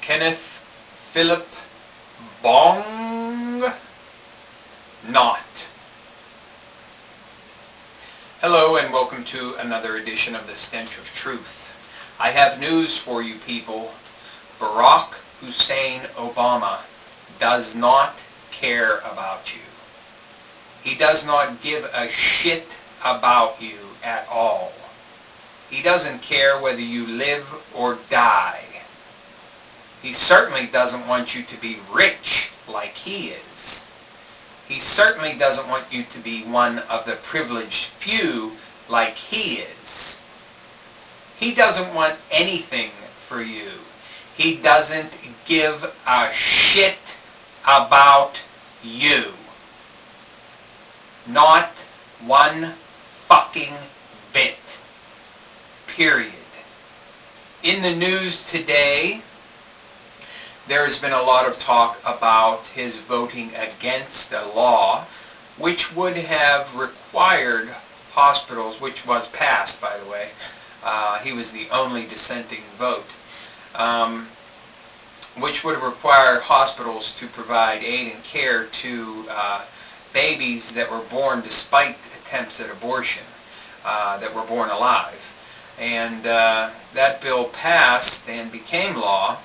Kenneth Philip Bong Not. Hello and welcome to another edition of the Stench of Truth. I have news for you people. Barack Hussein Obama does not care about you. He does not give a shit about you at all. He doesn't care whether you live or die. He certainly doesn't want you to be rich like he is. He certainly doesn't want you to be one of the privileged few like he is. He doesn't want anything for you. He doesn't give a shit about you. Not one fucking bit. Period. In the news today, there has been a lot of talk about his voting against a law which would have required hospitals, which was passed, by the way. He was the only dissenting vote, which would require hospitals to provide aid and care to babies that were born despite attempts at abortion, that were born alive. And that bill passed and became law,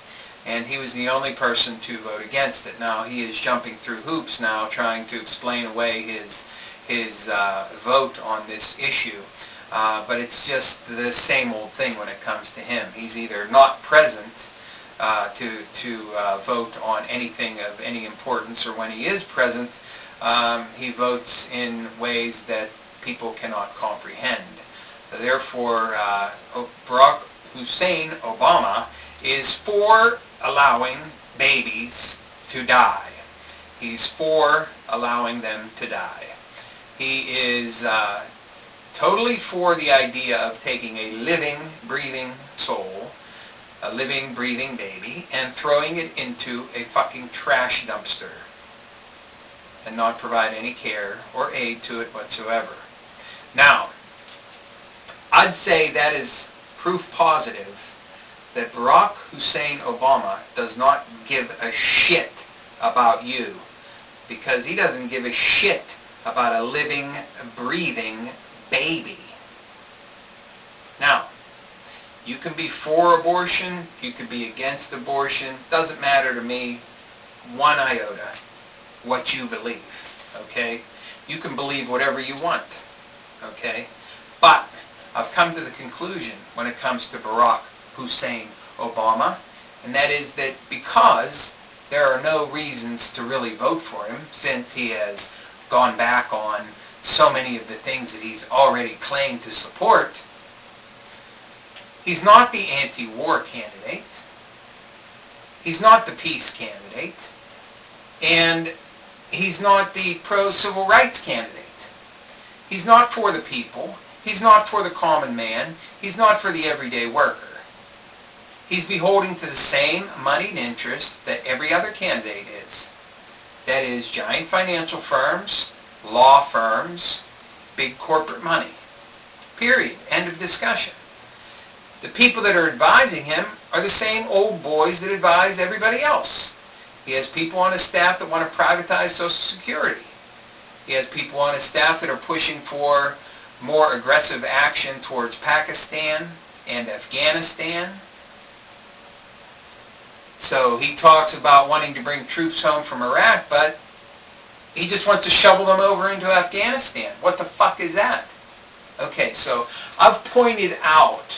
and he was the only person to vote against it. Now he is jumping through hoops now, trying to explain away his vote on this issue. But it's just the same old thing when it comes to him. He's either not present to vote on anything of any importance, or when he is present, he votes in ways that people cannot comprehend. So therefore, Barack Hussein Obama is for allowing babies to die. He's for allowing them to die. He is totally for the idea of taking a living, breathing soul, a living, breathing baby, and throwing it into a fucking trash dumpster and not provide any care or aid to it whatsoever. Now, I'd say that is proof positive that Barack Hussein Obama does not give a shit about you, because he doesn't give a shit about a living, breathing baby. Now, you can be for abortion, you can be against abortion, doesn't matter to me one iota what you believe, okay? You can believe whatever you want, okay? But I've come to the conclusion when it comes to Barack Hussein Obama, and that is that because there are no reasons to really vote for him, since he has gone back on so many of the things that he's already claimed to support, he's not the anti-war candidate, he's not the peace candidate, and he's not the pro-civil rights candidate. He's not for the people. He's not for the common man. He's not for the everyday worker. He's beholden to the same moneyed interests that every other candidate is. That is, giant financial firms, law firms, big corporate money. Period. End of discussion. The people that are advising him are the same old boys that advise everybody else. He has people on his staff that want to privatize Social Security. He has people on his staff that are pushing for more aggressive action towards Pakistan and Afghanistan. So he talks about wanting to bring troops home from Iraq, but he just wants to shovel them over into Afghanistan. What the fuck is that? Okay, so I've pointed out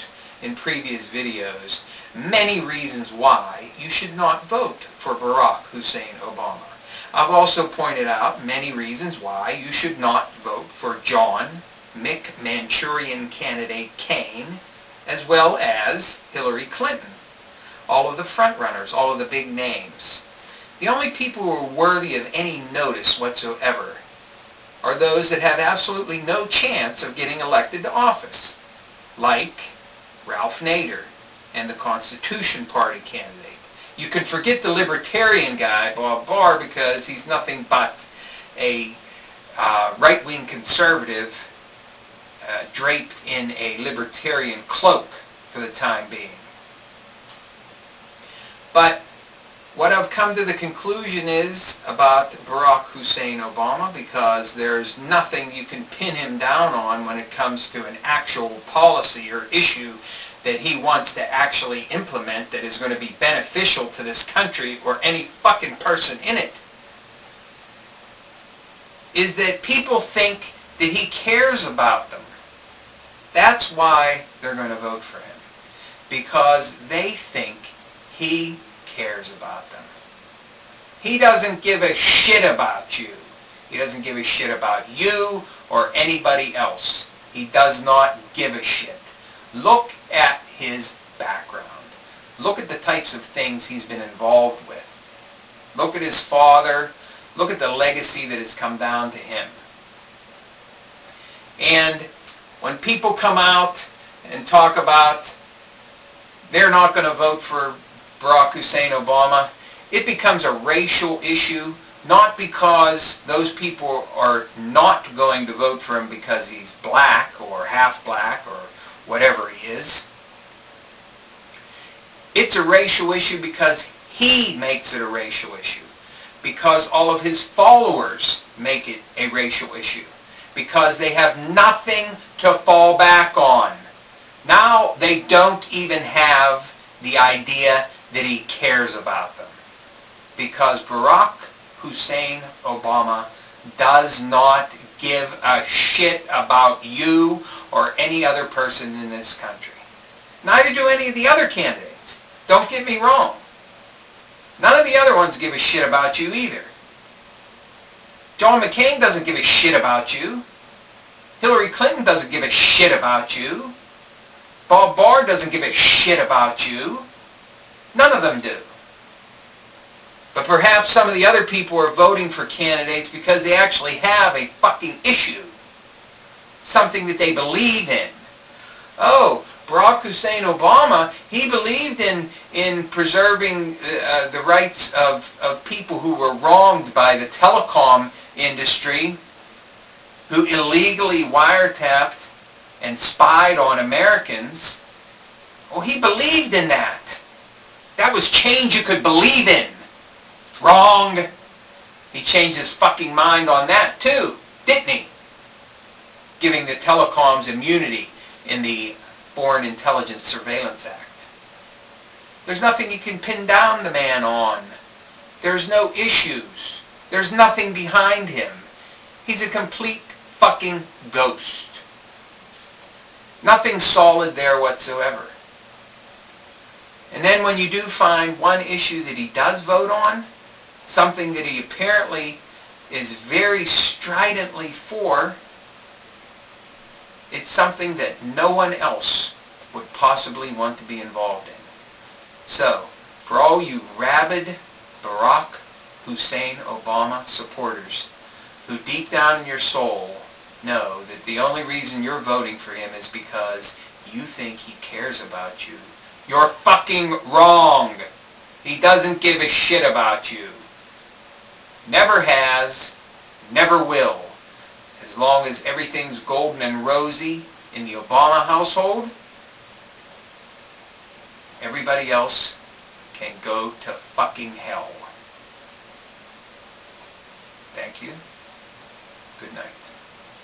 in previous videos many reasons why you should not vote for Barack Hussein Obama. I've also pointed out many reasons why you should not vote for John Manchurian candidate Kane, as well as Hillary Clinton. All of the frontrunners, all of the big names. The only people who are worthy of any notice whatsoever are those that have absolutely no chance of getting elected to office, like Ralph Nader and the Constitution Party candidate. You can forget the Libertarian guy, Bob Barr, because he's nothing but a right-wing conservative draped in a libertarian cloak for the time being. But come to the conclusion is about Barack Hussein Obama, because there's nothing you can pin him down on when it comes to an actual policy or issue that he wants to actually implement that is going to be beneficial to this country or any fucking person in it, is that people think that he cares about them. That's why they're going to vote for him, because they think he cares about them. He doesn't give a shit about you. He doesn't give a shit about you or anybody else. He does not give a shit. Look at his background. Look at the types of things he's been involved with. Look at his father. Look at the legacy that has come down to him. And when people come out and talk about they're not going to vote for Barack Hussein Obama, it becomes a racial issue, not because those people are not going to vote for him because he's black or half black or whatever he is. It's a racial issue because he makes it a racial issue, because all of his followers make it a racial issue, because they have nothing to fall back on. Now they don't even have the idea that he cares about them, because Barack Hussein Obama does not give a shit about you or any other person in this country. Neither do any of the other candidates. Don't get me wrong. None of the other ones give a shit about you either. John McCain doesn't give a shit about you. Hillary Clinton doesn't give a shit about you. Bob Barr doesn't give a shit about you. None of them do. But perhaps some of the other people are voting for candidates because they actually have a fucking issue. Something that they believe in. Oh, Barack Hussein Obama, he believed in preserving the rights of people who were wronged by the telecom industry, who illegally wiretapped and spied on Americans. Oh, he believed in that. That was change you could believe in. Wrong. He changed his fucking mind on that too, didn't he? Giving the telecoms immunity in the Foreign Intelligence Surveillance Act. There's nothing you can pin down the man on. There's no issues. There's nothing behind him. He's a complete fucking ghost. Nothing solid there whatsoever. And then when you do find one issue that he does vote on, something that he apparently is very stridently for, it's something that no one else would possibly want to be involved in. So, for all you rabid Barack Hussein Obama supporters who deep down in your soul know that the only reason you're voting for him is because you think he cares about you, you're fucking wrong. He doesn't give a shit about you. Never has, never will. As long as everything's golden and rosy in the Obama household, everybody else can go to fucking hell. Thank you. Good night.